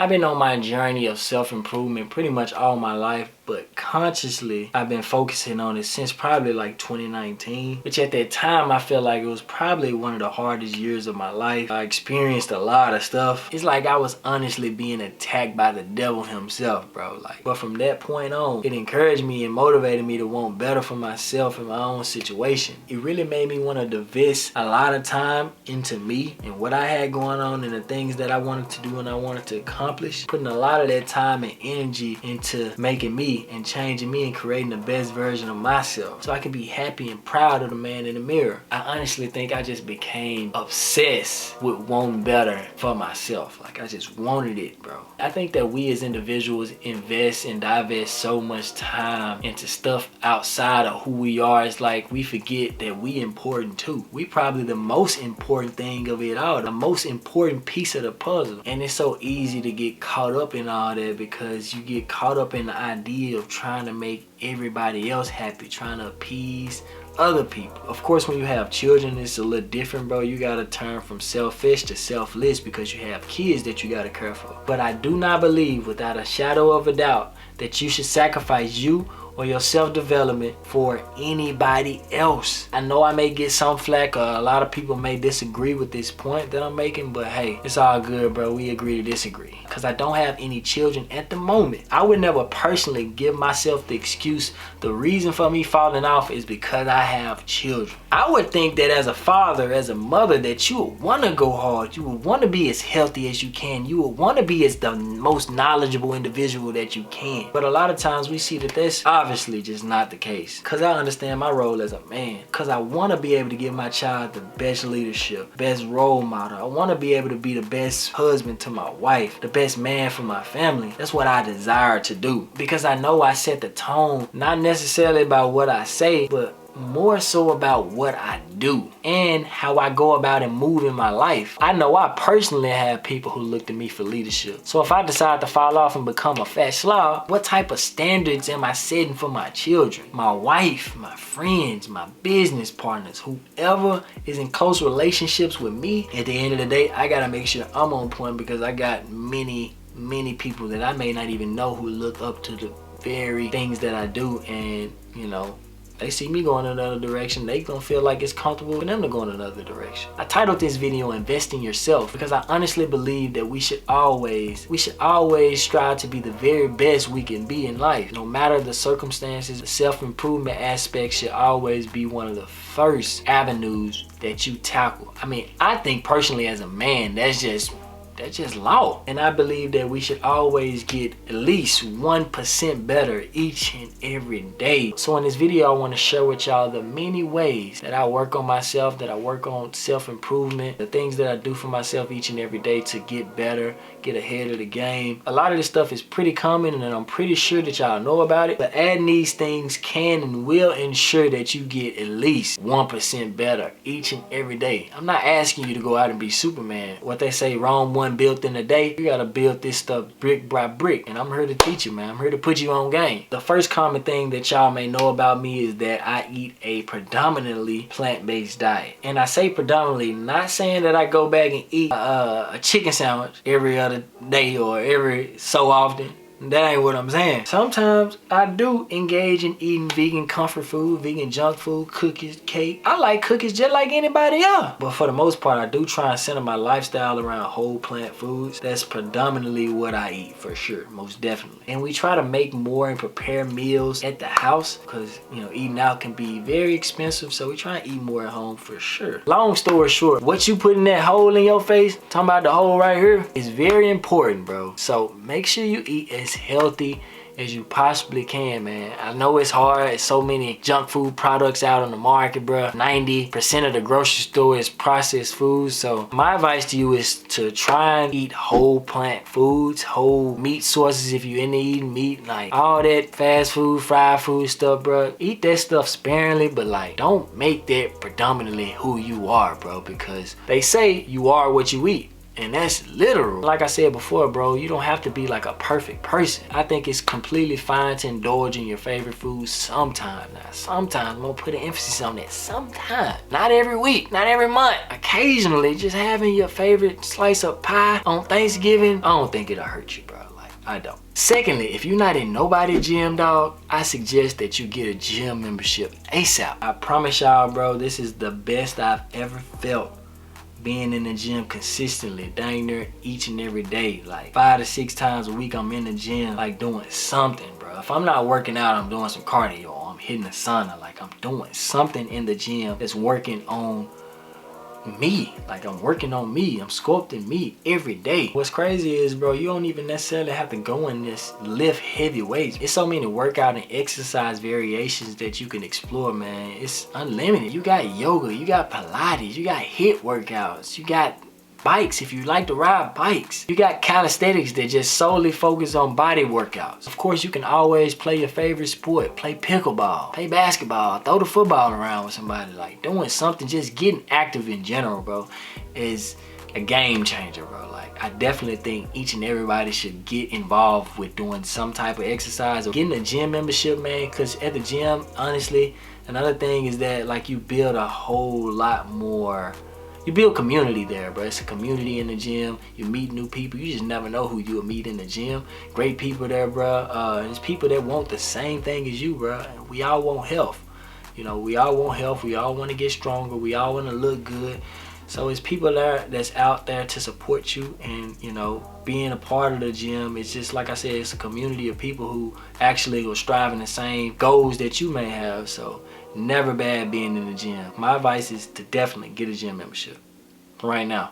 I've been on my journey of self-improvement pretty much all my life, but consciously I've been focusing on it since probably like 2019, which at that time I feel like it was probably one of the hardest years of my life. I experienced a lot of stuff. It's like I was honestly being attacked by the devil himself, bro. But from that point on, it encouraged me and motivated me to want better for myself and my own situation. It really made me want to invest a lot of time into me and what I had going on and the things that I wanted to do and I wanted to accomplish. Putting a lot of that time and energy into making me and changing me and creating the best version of myself so I can be happy and proud of the man in the mirror. I honestly think I just became obsessed with wanting better for myself. Like I just wanted it, bro. I think that we as individuals invest and divest so much time into stuff outside of who we are. It's like we forget that we important too. We probably the most important thing of it all, the most important piece of the puzzle. And it's so easy to get caught up in all that because you get caught up in the idea of trying to make everybody else happy, trying to appease other people. Of course, when you have children, it's a little different, bro. You gotta turn from selfish to selfless because you have kids that you gotta care for. But I do not believe, without a shadow of a doubt, that you should sacrifice you or your self-development for anybody else. I know I may get some flack, or a lot of people may disagree with this point that I'm making, but hey, it's all good, bro. We agree to disagree. Because I don't have any children at the moment. I would never personally give myself the excuse the reason for me falling off is because I have children. I would think that as a father, as a mother, that you would want to go hard. You would want to be as healthy as you can. You would want to be as the most knowledgeable individual that you can. But a lot of times we see that that's obviously just not the case. Because I understand my role as a man. Because I want to be able to give my child the best leadership, best role model. I want to be able to be the best husband to my wife, the best man for my family. That's what I desire to do. Because I know I set the tone, not necessarily about what I say, but more so about what I do and how I go about and move in my life. I know I personally have people who look to me for leadership. So if I decide to fall off and become a fat slob, what type of standards am I setting for my children, my wife, my friends, my business partners, whoever is in close relationships with me? At the end of the day, I gotta make sure I'm on point because I got many people that I may not even know who look up to the very things that I do, and you know, they see me going in another direction, they gonna feel like it's comfortable for them to go in another direction. I titled this video Invest in Yourself because I honestly believe that we should always strive to be the very best we can be in life. No matter the circumstances, the self-improvement aspect should always be one of the first avenues that you tackle. I mean, I think personally as a man, that's just law. And I believe that we should always get at least 1% better each and every day. So in this video, I want to share with y'all the many ways that I work on myself, that I work on self-improvement, the things that I do for myself each and every day to get better, get ahead of the game. A lot of this stuff is pretty common and I'm pretty sure that y'all know about it, but adding these things can and will ensure that you get at least 1% better each and every day. I'm not asking you to go out and be Superman. What they say, Rome wasn't built in a day. You gotta build this stuff brick by brick, and I'm here to teach you, man. I'm here to put you on game. The first common thing that y'all may know about me is that I eat a predominantly plant-based diet. And I say predominantly, not saying that I go back and eat a chicken sandwich every other day or every so often. That ain't what I'm saying. Sometimes I do engage in eating vegan comfort food, vegan junk food, cookies, cake. I like cookies just like anybody else. But for the most part, I do try and center my lifestyle around whole plant foods. That's predominantly what I eat for sure, most definitely. And we try to make more and prepare meals at the house because, you know, eating out can be very expensive. So we try and eat more at home for sure. Long story short, what you put in that hole in your face, talking about the hole right here, is very important, bro. So make sure you eat as healthy as you possibly can, man. I know it's hard. There's so many junk food products out on the market, bro. 90% of the grocery store is processed foods. So my advice to you is to try and eat whole plant foods, whole meat sources if you're into eating meat. Like all that fast food, fried food stuff, bro. Eat that stuff sparingly, but like don't make that predominantly who you are, bro. Because they say you are what you eat. And that's literal. Like I said before, bro, you don't have to be like a perfect person. I think it's completely fine to indulge in your favorite food sometimes. Now, sometimes I'm gonna put an emphasis on that. Sometimes. Not every week, not every month. Occasionally, just having your favorite slice of pie on Thanksgiving, I don't think it'll hurt you, bro. Like, I don't. Secondly, if you're not in nobody's gym, dog, I suggest that you get a gym membership ASAP. I promise y'all, bro, this is the best I've ever felt. Being in the gym consistently, dang near each and every day, like 5 to 6 times a week I'm in the gym, like doing something, bro. If I'm not working out, I'm doing some cardio, or I'm hitting the sauna, like I'm doing something in the gym that's working on me. Like I'm working on me, I'm sculpting me every day. What's crazy is, bro, you don't even necessarily have to go in this lift heavy weights. It's so many workout and exercise variations that you can explore, man. It's unlimited. You got yoga, you got Pilates, you got HIIT workouts, you got bikes if you like to ride bikes. You got calisthenics that just solely focus on body workouts. Of course, you can always play your favorite sport. Play pickleball, play basketball, throw the football around with somebody. Like doing something, just getting active in general, bro, is a game changer, bro. Like I definitely think each and everybody should get involved with doing some type of exercise or getting a gym membership, man, because at the gym, honestly, another thing is that like you build a whole lot more. You build community there, bro. It's a community in the gym. You meet new people. You just never know who you'll meet in the gym. Great people there, bro. There's people that want the same thing as you, bro. We all want health. You know, we all want health. We all want to get stronger. We all want to look good. So it's people there that's out there to support you, and you know, being a part of the gym, it's just like I said, it's a community of people who actually are striving the same goals that you may have. So never bad being in the gym. My advice is to definitely get a gym membership right now.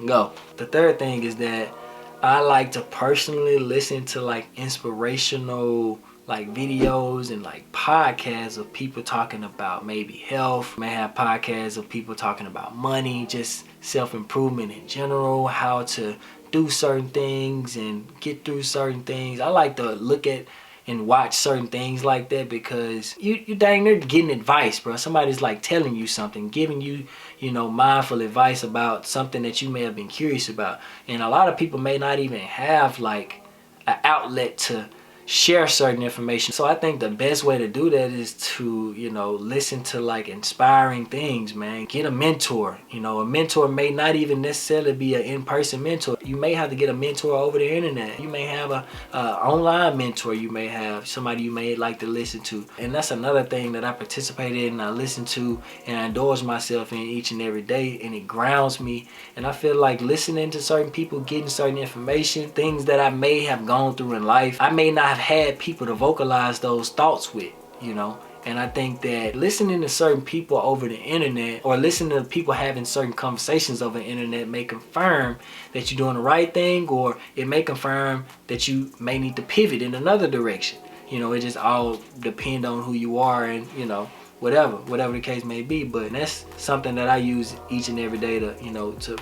Go. The third thing is that I like to personally listen to like inspirational like videos and like podcasts of people talking about maybe health. May have podcasts of people talking about money, just self-improvement in general, how to do certain things and get through certain things. I like to look at and watch certain things like that because you dang near getting advice, bro. Somebody's like telling you something, giving you, you know, mindful advice about something that you may have been curious about. And a lot of people may not even have like an outlet to share certain information. So I think the best way to do that is to, you know, listen to like inspiring things, man. Get a mentor. You know, a mentor may not even necessarily be an in-person mentor. You may have to get a mentor over the internet. You may have a online mentor. You may have somebody you may like to listen to. And that's another thing that I participate in and I listen to and I indulge myself in each and every day, and it grounds me. And I feel like listening to certain people, getting certain information, things that I may have gone through in life, I may not have had people to vocalize those thoughts with, you know. And I think that listening to certain people over the internet or listening to people having certain conversations over the internet may confirm that you're doing the right thing, or it may confirm that you may need to pivot in another direction. You know, it just all depends on who you are and, you know, whatever the case may be. But that's something that I use each and every day to, you know, to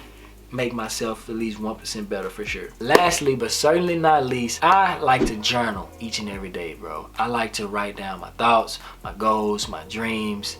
make myself at least 1% better for sure. Lastly, but certainly not least, I like to journal each and every day, bro. I like to write down my thoughts, my goals, my dreams,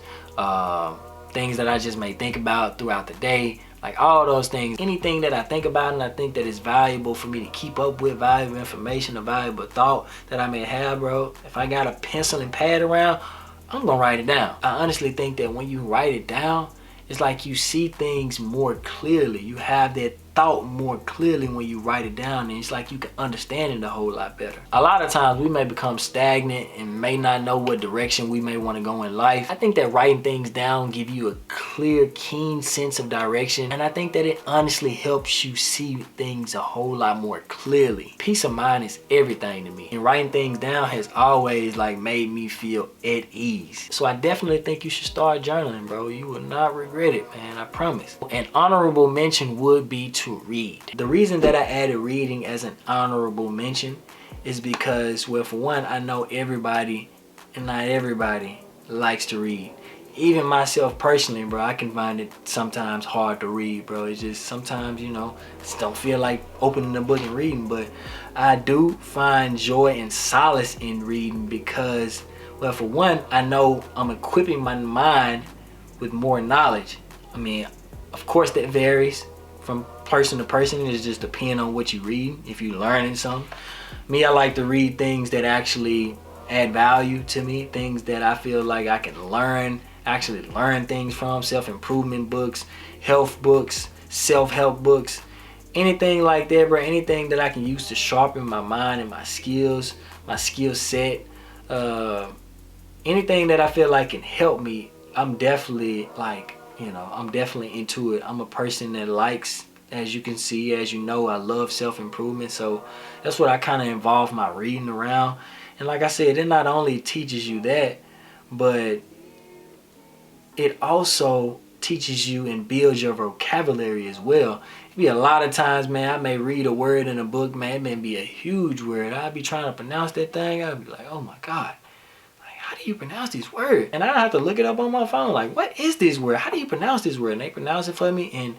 things that I just may think about throughout the day, like all those things. Anything that I think about and I think that is valuable for me to keep up with, valuable information, a valuable thought that I may have, bro. If I got a pencil and pad around, I'm gonna write it down. I honestly think that when you write it down, it's like you see things more clearly. You have that thought more clearly when you write it down, and it's like you can understand it a whole lot better. A lot of times we may become stagnant and may not know what direction we may want to go in life. I think that writing things down give you a clear, keen sense of direction, and I think that it honestly helps you see things a whole lot more clearly. Peace of mind is everything to me, and writing things down has always like made me feel at ease. So I definitely think you should start journaling, bro. You will not regret it, man, I promise. An honorable mention would be to read. The reason that I added reading as an honorable mention is because, well, for one, I know everybody and not everybody likes to read. Even myself personally, bro, I can find it sometimes hard to read, bro. It's just sometimes, you know, just don't feel like opening a book and reading. But I do find joy and solace in reading because, well, for one, I know I'm equipping my mind with more knowledge. I mean, of course that varies from person to person. It just depends on what you read, if you learning something. Me, I like to read things that actually add value to me, things that I feel like I can actually learn things from. Self-improvement books, health books, self-help books, anything like that, bro. Anything that I can use to sharpen my mind and my skills, my skill set. Anything that I feel like can help me, I'm definitely like, I'm definitely into it. I'm a person that likes, as you can see, as you know, I love self-improvement. So that's what I kind of involve my reading around. And like I said, it not only teaches you that, but it also teaches you and builds your vocabulary as well. It be a lot of times, man, I may read a word in a book, man, it may be a huge word. I'd be trying to pronounce that thing. I'd be like, oh my God, like, how do you pronounce this word? And I have to look it up on my phone. Like, what is this word? How do you pronounce this word? And they pronounce it for me. And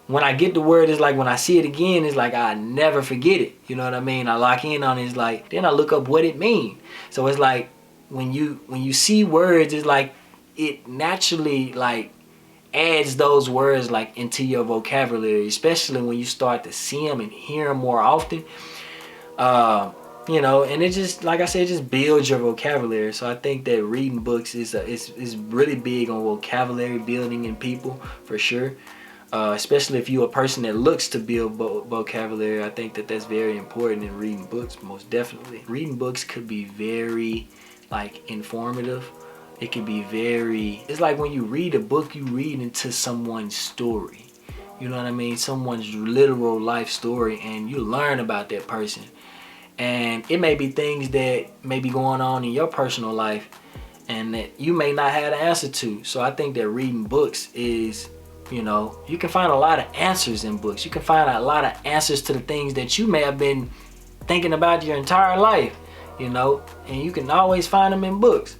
when I get the word, it's like when I see it again, it's like I never forget it. You know what I mean? I lock in on it. It's like, then I look up what it means. So it's like when you see words, it's like it naturally like adds those words like into your vocabulary, especially when you start to see them and hear them more often. And it just, like I said, it just builds your vocabulary. So I think that reading books is really big on vocabulary building in people, for sure. Especially if you're a person that looks to build vocabulary, I think that that's very important in reading books, most definitely. Reading books could be very like informative. It can be it's like when you read a book, you read into someone's story. You know what I mean? Someone's literal life story, and you learn about that person. And it may be things that may be going on in your personal life and that you may not have the answer to. So I think that reading books is, you can find a lot of answers in books. You can find a lot of answers to the things that you may have been thinking about your entire life, and you can always find them in books.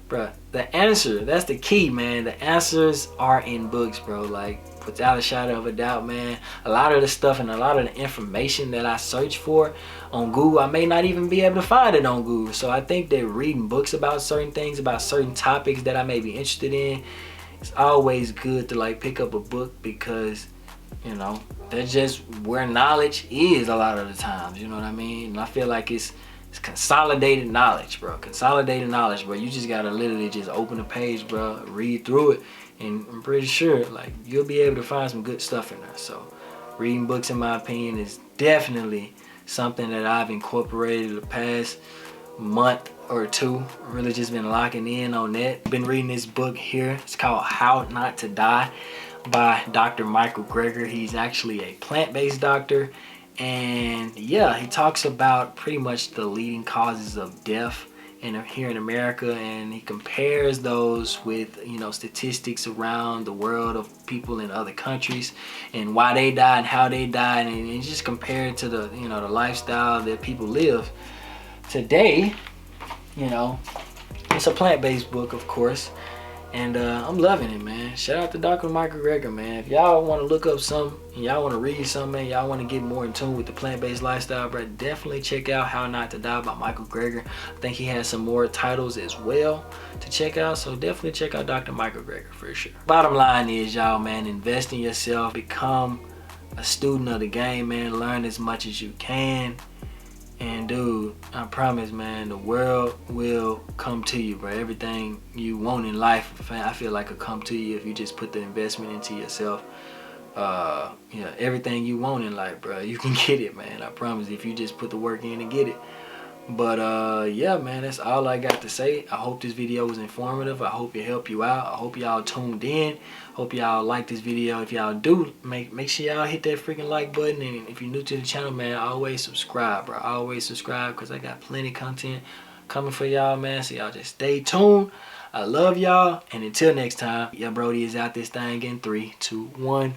Bruh, the answer, that's the key, man. The answers are in books, bro. Like, without a shadow of a doubt, man. A lot of the stuff and a lot of the information that I search for on Google, I may not even be able to find it on Google. So I think that reading books about certain things, about certain topics that I may be interested in, it's always good to like pick up a book, because that's just where knowledge is a lot of the times. You know what I mean? And I feel like it's consolidated knowledge, bro. Consolidated knowledge, bro. You just gotta literally just open the page, bro, read through it, and I'm pretty sure like you'll be able to find some good stuff in there. So reading books, in my opinion, is definitely something that I've incorporated the past month or two. Really just been locking in on that. Been reading this book here. It's called How Not to Die by Dr. Michael Greger. He's actually a plant-based doctor. And yeah, he talks about pretty much the leading causes of death here in America, and he compares those with statistics around the world of people in other countries and why they die and how they die, and just compare it to the the lifestyle that people live today. It's a plant-based book, of course. And I'm loving it, man. Shout out to Dr. Michael Greger, man. If y'all want to look up something, and y'all want to read something, man, y'all want to get more in tune with the plant-based lifestyle, bro, definitely check out How Not to Die by Michael Greger. I think he has some more titles as well to check out, so definitely check out Dr. Michael Greger for sure. Bottom line is, y'all, man, invest in yourself. Become a student of the game, man. Learn as much as you can. And dude, I promise, man, the world will come to you, bro. Everything you want in life, I feel like will come to you if you just put the investment into yourself. Everything you want in life, bro, you can get it, man. I promise, if you just put the work in and get it. But yeah, man, that's all I got to say. I hope this video was informative. I hope it helped you out. I hope y'all tuned in. Hope y'all like this video. If y'all do, make sure y'all hit that freaking like button. And if you're new to the channel, man, always subscribe, bro. Always subscribe, because I got plenty of content coming for y'all, man. So y'all just stay tuned. I love y'all. And until next time, your Brody is out this thing in 3, 2, 1.